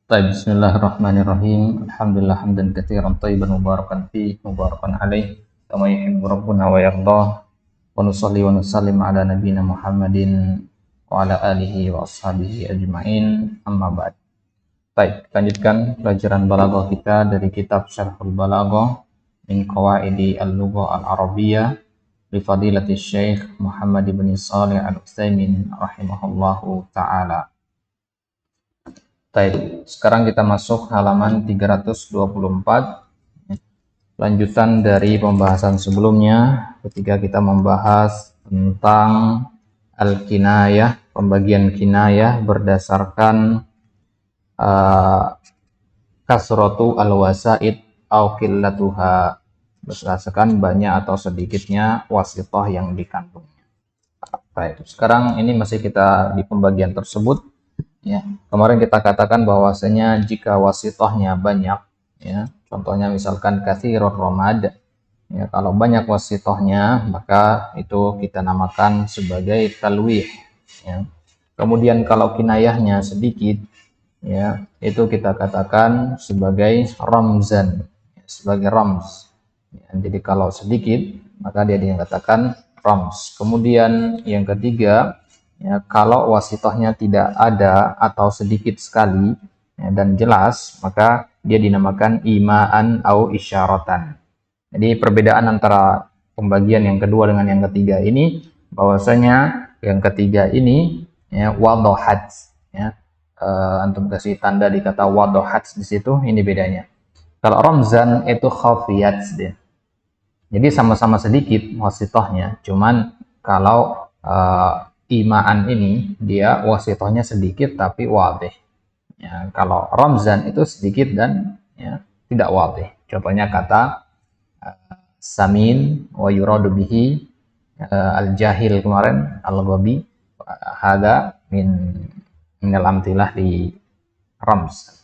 Bismillahirrahmanirrahim. Alhamdulillah hamdan katsiran thayyiban mubarakan fi mubarakan alaih kama yuhibbu rabbuna wa yardah. Wa nusalli wa nusallim ala nabiyyina Muhammadin wa ala alihi wa ashabihi ajma'in. Amma ba'd. Baik, lanjutkan pelajaran balaghah kita dari kitab Syarhul Balaghah min Qawaidi Al-Lughah Al-Arabiyyah li fadilati Syekh Muhammad bin Shalih Al-Utsaimin rahimahullahu taala. Baik, sekarang kita masuk halaman 324. Lanjutan dari pembahasan sebelumnya ketika kita membahas tentang al-kinayah, pembagian kinayah berdasarkan kasratu al-wasaid au qillatuha, berdasarkan banyak atau sedikitnya wasithah yang dikandungnya. Baik, sekarang ini masih kita di pembagian tersebut. Ya, kemarin kita katakan bahwasanya jika wasithahnya banyak, ya, contohnya misalkan katsirur ramad, ya, kalau banyak wasithahnya maka itu kita namakan sebagai talwih, ya. Kemudian kalau kinayahnya sedikit, ya, itu kita katakan sebagai ramzan, ya, sebagai rams. Ya, jadi kalau sedikit maka dia dikatakan rams. Kemudian yang ketiga, ya, kalau wasithahnya tidak ada atau sedikit sekali, ya, dan jelas, maka dia dinamakan ima'an au isyaratan. Jadi perbedaan antara pembagian yang kedua dengan yang ketiga ini, bahwasanya yang ketiga ini, ya, wadohat, ya, antum kasih tanda di kata wadohat di situ, ini bedanya. Kalau ramzan itu khafiyat dia. Jadi sama-sama sedikit wasithahnya, cuman kalau ima'an ini dia wasithahnya sedikit tapi wadih. Ya, kalau ramzan itu sedikit dan, ya, tidak wadih. Contohnya kata samin wa yuradu bihi al-jahil kemarin, al-ghabi, hada min al-amtilah di rams.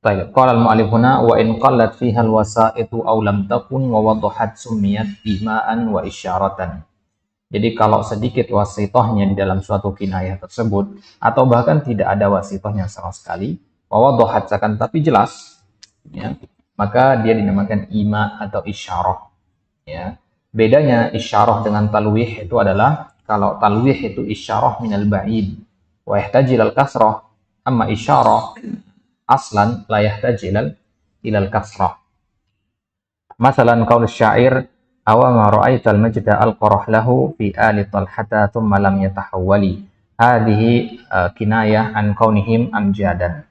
Baik, qala al-mu'allif huna wa in qallat fiha al-wasa'itu aw lam takun wa wadahat sumiyat ima'an wa isyaratan. Jadi kalau sedikit wasithahnya di dalam suatu kinayah tersebut atau bahkan tidak ada wasithahnya sama sekali, wa wadahat akan tapi jelas, ya, maka dia dinamakan ima atau isyarah, ya. Bedanya isyarah dengan talwih itu adalah kalau talwih itu isyarah minal ba'id wa yahtajil al-kasrah, amma isyarah aslan la yahtaj ilal kasrah. Masalan qaul syair awa ma ra'aital majda al-qarah lahu fi ali talhata thumma lam yatahawwali. Hadhihi kinayah an kaunihim amjadan.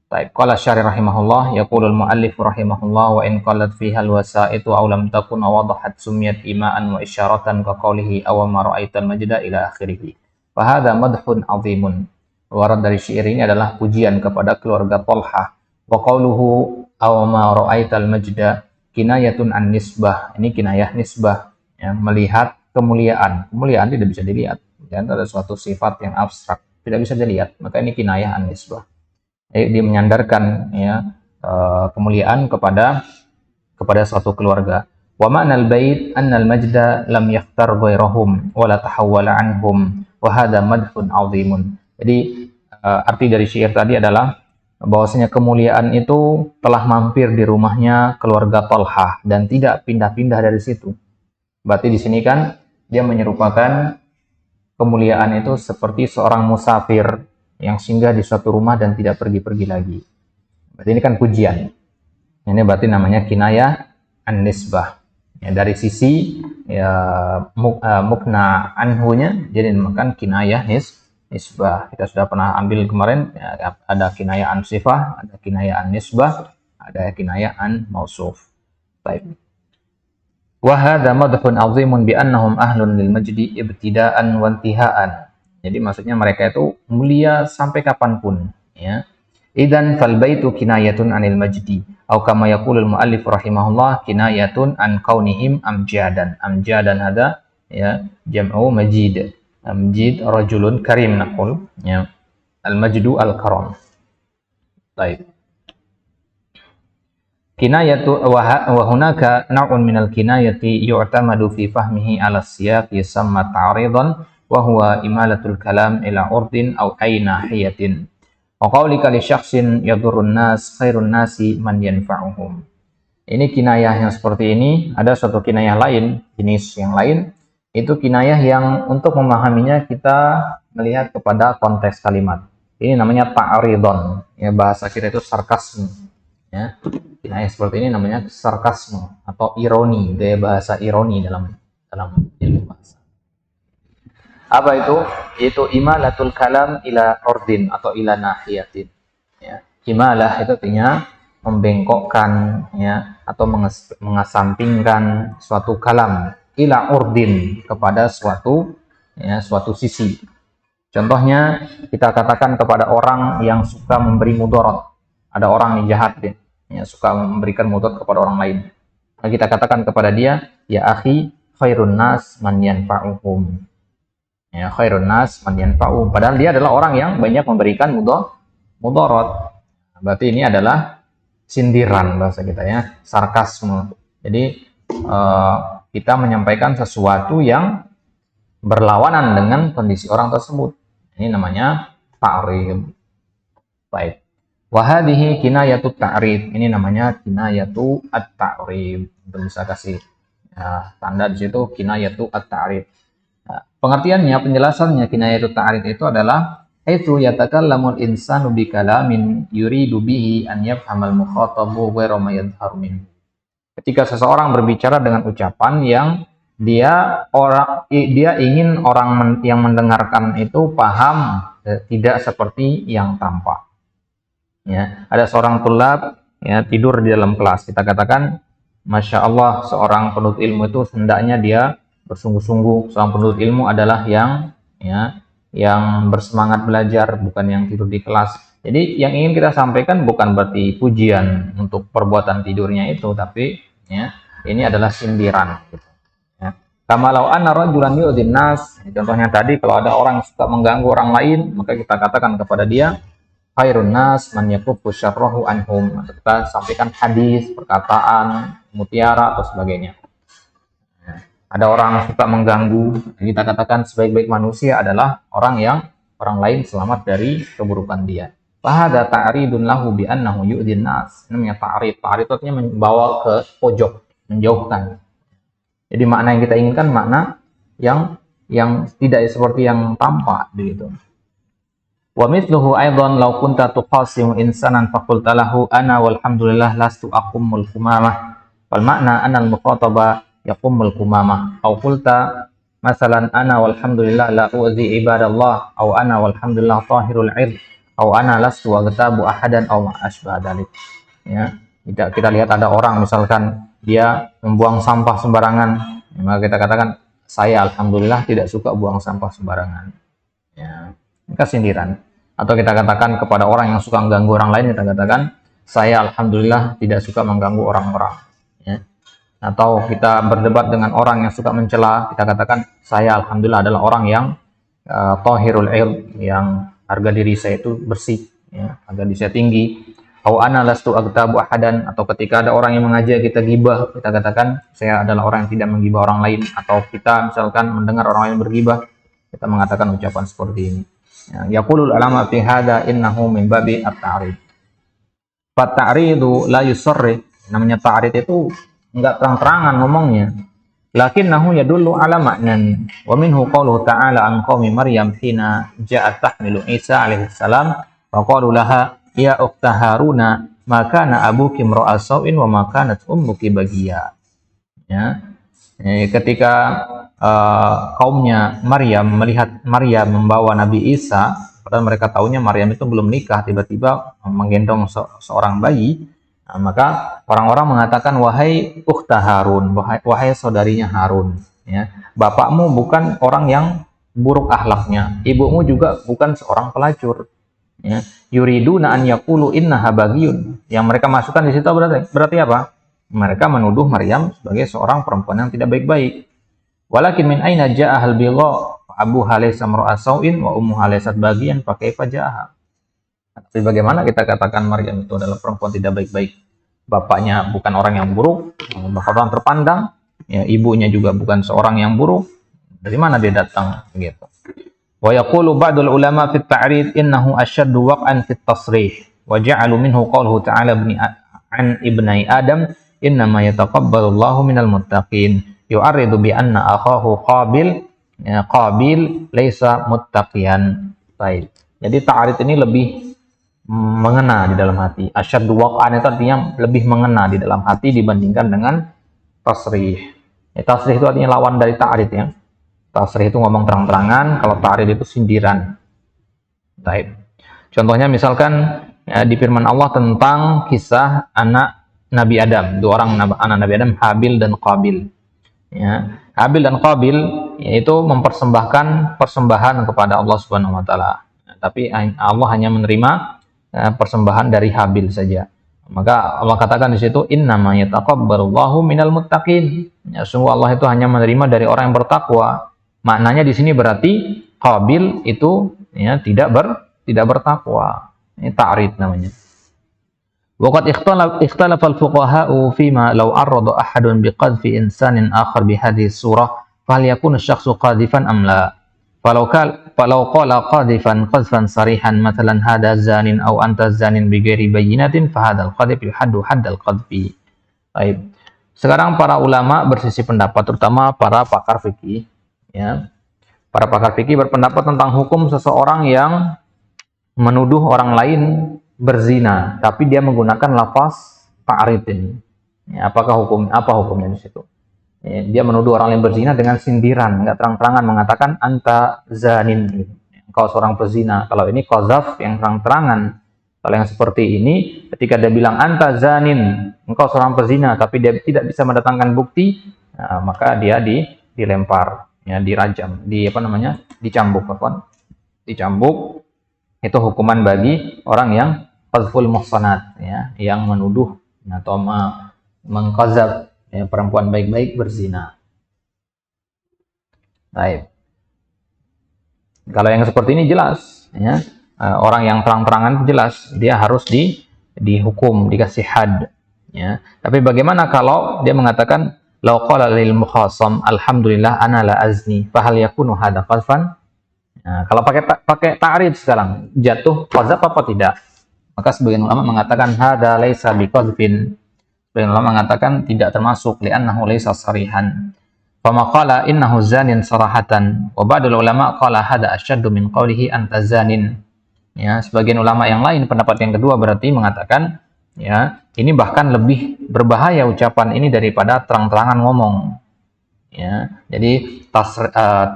Baik, qala syair rahimahullah yaqulul muallif rahimahullah wa in qallat fiha al-wasa'itu aw lam takun wadahat sumiyat ima'an wa isyaratan ka qawlihi awa ma ra'aital majda ila akhirih. Fa hadha madhun 'azimun. Warad dari syair ini adalah pujian kepada keluarga Thalhah. Wa qawluhu aw ma ra'aital majda kinayatun an nisbah. Ini kinayah nisbah, ya, melihat kemuliaan. Kemuliaan tidak bisa dilihat, dan ada suatu sifat yang abstrak, tidak bisa dilihat, maka ini kinayah an nisbah. Dia menyandarkan, ya, kemuliaan kepada suatu keluarga. Wa ma'nal bait annal majda lam yakhtar ghairahum wa la tahawwala anhum wa hadha madhun 'azimun. Jadi arti dari syair tadi adalah bahwasanya kemuliaan itu telah mampir di rumahnya keluarga Thalhah dan tidak pindah-pindah dari situ. Berarti di sini kan dia menyerupakan kemuliaan itu seperti seorang musafir yang singgah di suatu rumah dan tidak pergi-pergi lagi. Berarti ini kan pujian. Ini berarti namanya kinayah an-nisbah. Ya, dari sisi, ya, mukna anhunya jadi dinamakan kinayah nisbah. Kita sudah pernah ambil kemarin, ya, ada kinayah an sifah, ada kinayah an nisbah, ada kinayah an mausuf. Baik. Wa hadza madhun 'azimun bi annahum ahlun lil majdi ibtida'an wa intiha'an. Jadi maksudnya mereka itu mulia sampai kapanpun, ya. Idzan fal baitu kinayatun 'anil majdi atau kama yaqulul muallif rahimahullah kinayatun an kaunihim amjadan. Amjadan hada, ya, jam'u majid. Amjid rajulun karim naqul, ya, al-majdu al-karam. Baik. Kinayatu wa hunaka naw'un minal kinayati yu'tamadu fi fahmihi ala siyaq yusamma ta'ridan wa huwa imalatul kalam ila urdin aw aina hiyatin. Wa qaulika li syakhsin yadurrun nas khairun nasi man yanfa'uhum. Ini kinayah yang seperti ini. Ada suatu kinayah lain, jenis yang lain, itu kinayah yang untuk memahaminya kita melihat kepada konteks kalimat. Ini namanya ta'ridon. Ya, bahasa kita itu sarkasme. Ya, kinayah seperti ini namanya sarkasme atau ironi, gaya bahasa ironi dalam ilmu bahasa. Apa itu? Yaitu imalatul kalam ila ordin atau ila nahiyatin. Ya. Imalah itu artinya membengkokkan, ya, atau mengesampingkan suatu kalam ila ordin kepada suatu, ya, suatu sisi. Contohnya kita katakan kepada orang yang suka memberi mudarat. Ada orang yang jahat, ya, suka memberikan mudarat kepada orang lain. Nah, kita katakan kepada dia, ya akhi, khairun nas man yanfa'uhum. Ya, khairun nas man yanfa'uhum. Padahal dia adalah orang yang banyak memberikan mudarat. Berarti ini adalah sindiran bahasa kita, ya, sarkasme. Jadi kita menyampaikan sesuatu yang berlawanan dengan kondisi orang tersebut. Ini namanya ta'rid. Baik. Wa hadhihi kinayatu ta'rid. Ini namanya kinayatu at-ta'rid. Bisa kasih, ya, tanda di situ kinayatu at-ta'rid. Nah, pengertiannya, penjelasannya kinayatu ta'rid itu adalah itu yatakallamul insanu bi kalamin yuridu bihi an yafhamal mukhatabu ghairu ma yadhharu minhu. Ketika seseorang berbicara dengan ucapan yang dia ingin orang yang mendengarkan itu paham, tidak seperti yang tampak. Ya, ada seorang tulab, ya, tidur di dalam kelas. Kita katakan, masya Allah, seorang penuntut ilmu itu hendaknya dia bersungguh-sungguh. Seorang penuntut ilmu adalah yang, ya, yang bersemangat belajar, bukan yang tidur di kelas. Jadi yang ingin kita sampaikan bukan berarti pujian untuk perbuatan tidurnya itu, tapi, ya, ini adalah sindiran. Gitu. Kamalau anna rajulan yu'dhin nas. Contohnya tadi, kalau ada orang yang suka mengganggu orang lain, maka kita katakan kepada dia, khairun nas man yakuffu syarrahu anhum. Kita sampaikan hadis, perkataan, mutiara atau sebagainya. Ada orang yang suka mengganggu, kita katakan sebaik-baik manusia adalah orang lain selamat dari keburukan dia. Fahada ta'ridun lahu bi annahu yu'dhin nas. Namanya ta'rid. Ta'rid artinya membawa ke pojok, menjauhkan. Jadi makna yang kita inginkan makna yang tidak seperti yang tampak begitu. Wa mithluhu aidan law kunta tuqasimu insanan faqulta lahu ana walhamdulillah lastu aqummul kumamah. Wal makna anna al mukhataba yaqummul kumamah. Au qulta masalan ana walhamdulillah la u'zi ibadallah au ana walhamdulillah tahirul 'ird au ana lastu aghtabu ahadan au ma asbah dzalik. Ya, kita lihat ada orang misalkan dia membuang sampah sembarangan, maka kita katakan saya alhamdulillah tidak suka buang sampah sembarangan. Ya, ini sindiran. Atau kita katakan kepada orang yang suka mengganggu orang lain, kita katakan saya alhamdulillah tidak suka mengganggu orang-orang. Ya. Atau kita berdebat dengan orang yang suka mencela, kita katakan saya alhamdulillah adalah orang yang tahirul 'ird, yang harga diri saya itu bersih, ya, harga diri saya tinggi. Au ana lastu aghtabu ahadan. Atau ketika ada orang yang mengajak kita gibah, kita katakan saya adalah orang yang tidak menggibah orang lain. Atau kita misalkan mendengar orang lain bergibah, kita mengatakan ucapan seperti ini. Ya, yaqulul ulama fi hada innahu min babi at-ta'rid. Fa ta'ridu la yusarrih. Namanya ta'rid itu enggak terang-terangan ngomongnya. Lakinnahu yadullu ala ma'nan. Wa minhu qauluhu ta'ala an qaumi Maryam hina ja'at tahmilu Isa alaihi salam wa qalu laha ya ukhta Haruna maka na abuki imra'a sawin wa makanat ummuki bagiya. Ya. Ketika kaumnya Maryam melihat Maryam membawa Nabi Isa, padahal mereka tahunya Maryam itu belum nikah, tiba-tiba menggendong seorang bayi, maka orang-orang mengatakan wahai ukhta Harun, wahai saudarinya Harun, ya, bapakmu bukan orang yang buruk akhlaknya, ibumu juga bukan seorang pelacur. Ya, yuriduna an yaqulu innaha bagiyun. Yang mereka masukkan di situ berarti apa? Mereka menuduh Maryam sebagai seorang perempuan yang tidak baik-baik. Walakin min aina ja'a al bigha abu halaysa mar'a sawin wa ummu halaysat bagiyan fa kaifa jaaha. Tapi bagaimana kita katakan Maryam itu adalah perempuan tidak baik-baik? Bapaknya bukan orang yang buruk, bahkan orang terpandang, ya, ibunya juga bukan seorang yang buruk. Dari mana dia datang gitu? Wa yaqulu ba'dul ulama fi at-ta'rid innahu ashaddu waq'an fi at-tasrih wa ja'alu minhu qawluhu ta'ala an ibni Adam innama yataqabbalu Allahu minal muttaqin yu'arridu bi anna akhahu Qabil laisa muttaqiyan. Baik. Jadi ta'rid ini lebih mengena di dalam hati. Asyaddu waq'an itu artinya lebih mengena di dalam hati dibandingkan dengan tasrih. Tasrih itu artinya lawan dari ta'rid ya. Tasrih itu ngomong terang-terangan, kalau ta'rid itu sindiran. Baik. Contohnya misalkan ya, di firman Allah tentang kisah anak Nabi Adam, dua orang anak Nabi Adam, Habil dan Qabil. Ya, Habil dan Qabil yaitu mempersembahkan persembahan kepada Allah Subhanahu wa taala. Tapi Allah hanya menerima persembahan dari Habil saja. Maka Allah katakan di situ innama yataqabbalullahu minal muttaqin. Ya, sungguh Allah itu hanya menerima dari orang yang bertakwa. Maknanya di sini berarti Qabil itu ya tidak bertakwa. Ini ta'rid namanya. Waqad ikhtalafa al-fuqaha'u fima law arrada ahadun biqadfi insanin akhar bi hadhihi surah fal yakunu asy-syakhsu qadhifan am la. Falau qala qadhifan qadhfan sarihan mathalan hada zanin aw anta zanin bi ghairi bayyinatin fa hadzal qadhif yuhaddu haddal qadhfi. Baik. Sekarang para ulama bersisi pendapat, terutama para pakar fikih ya. Para pakar fikih berpendapat tentang hukum seseorang yang menuduh orang lain berzina, tapi dia menggunakan lafaz ta'rid ini. Ya, apa hukumnya di situ? Ya, dia menuduh orang lain berzina dengan sindiran, enggak terang-terangan mengatakan anta zanin, engkau seorang pezina. Kalau ini qazaf yang terang-terangan. Kalau yang seperti ini, ketika dia bilang anta zanin, engkau seorang pezina, tapi dia tidak bisa mendatangkan bukti, nah, maka dia dilempar, ya, dirajam, dicambuk, dicambuk. Itu hukuman bagi orang yang qazful muhsanat, ya, yang menuduh atau mengqazaf ya, perempuan baik-baik berzina. Baik. Kalau yang seperti ini jelas, ya, orang yang terang-terangan jelas dia harus dihukum, dikasih had, ya. Tapi bagaimana kalau dia mengatakan law qala lil mukhasam alhamdulillah ana la azni fa hal yakunu hadha qazfan? Nah, kalau pakai ta'rid sekarang jatuh qazaf apa tidak? Maka sebagian ulama mengatakan hada laisa biqazfin. Sebagian ulama mengatakan tidak termasuk li'annahu laisa sarihan. Fa maqala innahu zanin sarahatan wa ba'dul ulama qala hada asyaddu min qawlihi anta zanin. Ya, sebagian ulama yang lain pendapat yang kedua berarti mengatakan ya, ini bahkan lebih berbahaya ucapan ini daripada terang-terangan ngomong. Ya, jadi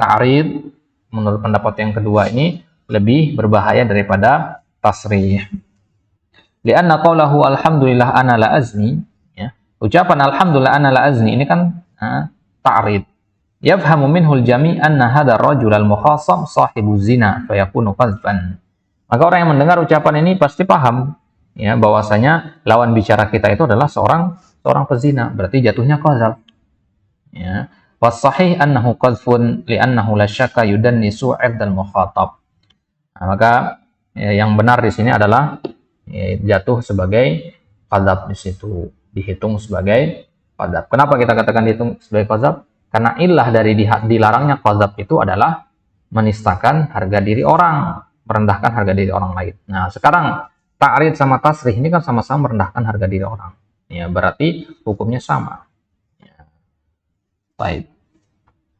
ta'rid menurut pendapat yang kedua ini lebih berbahaya daripada tasrih. Lianna qawlahu alhamdulillah ana la azni, ya. Ucapan alhamdulillah ana la azni ini kan ta'rid. Yafhamu minhul jami' anna hadha ar-rajul al-mukhasam sahibu zina fa yakunu qazfan. Maka orang yang mendengar ucapan ini pasti paham ya bahwasanya lawan bicara kita itu adalah seorang pezina, berarti jatuhnya qazaf. Ya. Was-sahih annahu qadhfun li'annahu la syakka yudannisu 'irdal mukhatab. Nah, maka ya, yang benar di sini adalah ya, jatuh sebagai qadzaf di situ, dihitung sebagai qadzaf. Kenapa kita katakan dihitung sebagai qadzaf? Karena ilah dari dilarangnya qadzaf itu adalah menistakan harga diri orang, merendahkan harga diri orang lain. Nah, sekarang ta'rid sama tasrih ini kan sama-sama merendahkan harga diri orang. Ya, berarti hukumnya sama. Ya. Baik.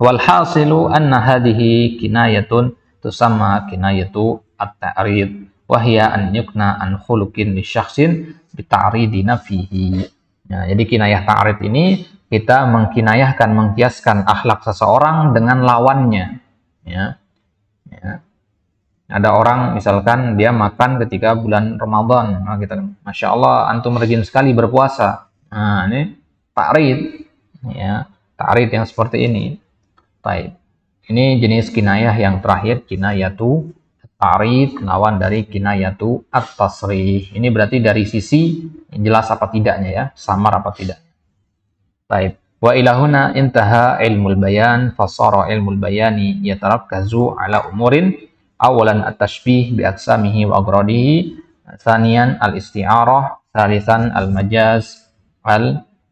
Walhasilu anna hadhihi kinayatun tusamma kinayatu at-ta'rid wa hiya an yukna an khuluqin li syakhsin bi ta'ridina fihi. Ya, jadi kinayah ta'rid ini kita mengkinayahkan, mengkiaskan akhlak seseorang dengan lawannya. Ya. Ya. Ada orang misalkan dia makan ketika bulan Ramadan, nah, kita Masya Allah antum rajin sekali berpuasa. Nah, ini ta'rid, ya, ta'rid yang seperti ini. Baik. Ini jenis kinayah yang terakhir, kinayatu ta'rid, lawan dari kinayatu at-tasrih. Ini berarti dari sisi jelas apa tidaknya ya, samar apa tidak. Baik. Wa ilahuna intaha ilmul bayan, fasara ilmul bayani yatarakkazu ala umurin awalan at-tashbih bi aqsamihi wa agradihi, tsaniyan al-isti'arah, tsalitsan al-majaz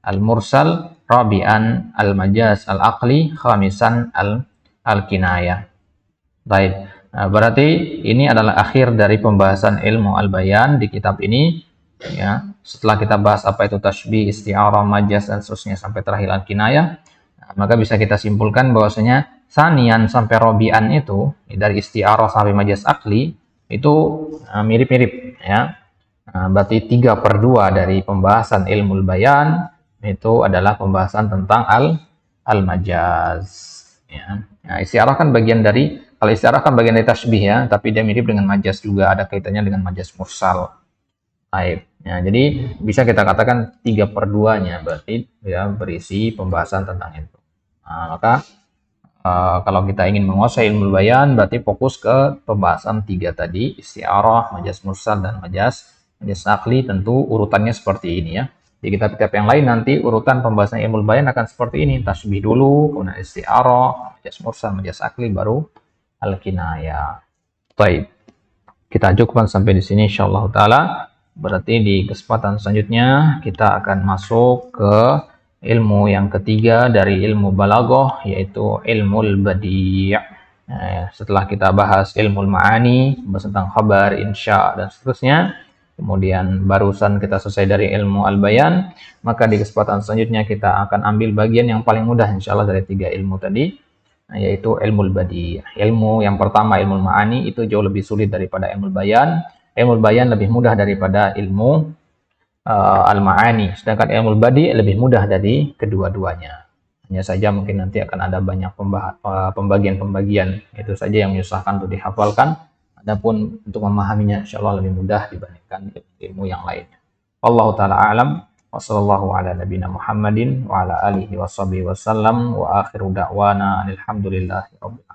al-mursal, rabi'an al-majaz al-aqli, khamisan al-kinayah. Baik. Nah, berarti ini adalah akhir dari pembahasan ilmu al-bayan di kitab ini. Ya, setelah kita bahas apa itu tasbih, isti'arah, majaz dan seterusnya sampai terakhir al-kinayah, nah, maka bisa kita simpulkan bahwasanya sanian sampai robian itu dari isti'arah sampai majaz akli itu mirip-mirip ya. Nah, berarti 3/2 dari pembahasan ilmu bayan itu adalah pembahasan tentang al-majaz. Ya. Nah, istiarah kan bagian dari, kalau istiarah kan bagian dari tasbih ya, tapi dia mirip dengan majaz juga, ada kaitannya dengan majaz mursal. Baik. Ya, jadi bisa kita katakan 3/2-nya berarti ya berisi pembahasan tentang itu. Nah, maka kalau kita ingin menguasai ilmu bayan berarti fokus ke pembahasan 3 tadi, istiarah, majaz mursal dan majaz akli. Tentu urutannya seperti ini ya. Di kitab-kitab yang lain nanti urutan pembahasan ilmu bayan akan seperti ini, tasbih dulu, kemudian istiarah, majaz mursal, majaz akli, baru al-kinayah. Baik. Kita cukupkan sampai di sini insyaallah taala. Berarti di kesempatan selanjutnya kita akan masuk ke ilmu yang ketiga dari ilmu balaghah, yaitu ilmu badi'. Setelah kita bahas ilmu ma'ani, bahas tentang khabar, insya dan seterusnya, kemudian barusan kita selesai dari ilmu al-bayan, maka di kesempatan selanjutnya kita akan ambil bagian yang paling mudah insyaallah dari 3 ilmu tadi, yaitu ilmu badi'. Ilmu yang pertama, ilmu ma'ani, itu jauh lebih sulit daripada ilmu bayan. Ilmu bayan lebih mudah daripada ilmu al-ma'ani, sedangkan ilmu badi lebih mudah dari kedua-duanya. Hanya saja mungkin nanti akan ada banyak pembagian-pembagian, itu saja yang menyusahkan untuk dihafalkan. Adapun untuk memahaminya insyaallah lebih mudah dibandingkan ilmu yang lainnya. Wallahu taala alam, wa sallallahu ala nabiyina Muhammadin wa ala alihi washabihi wasallam, wa akhiru da'wana alhamdulillahi rabbil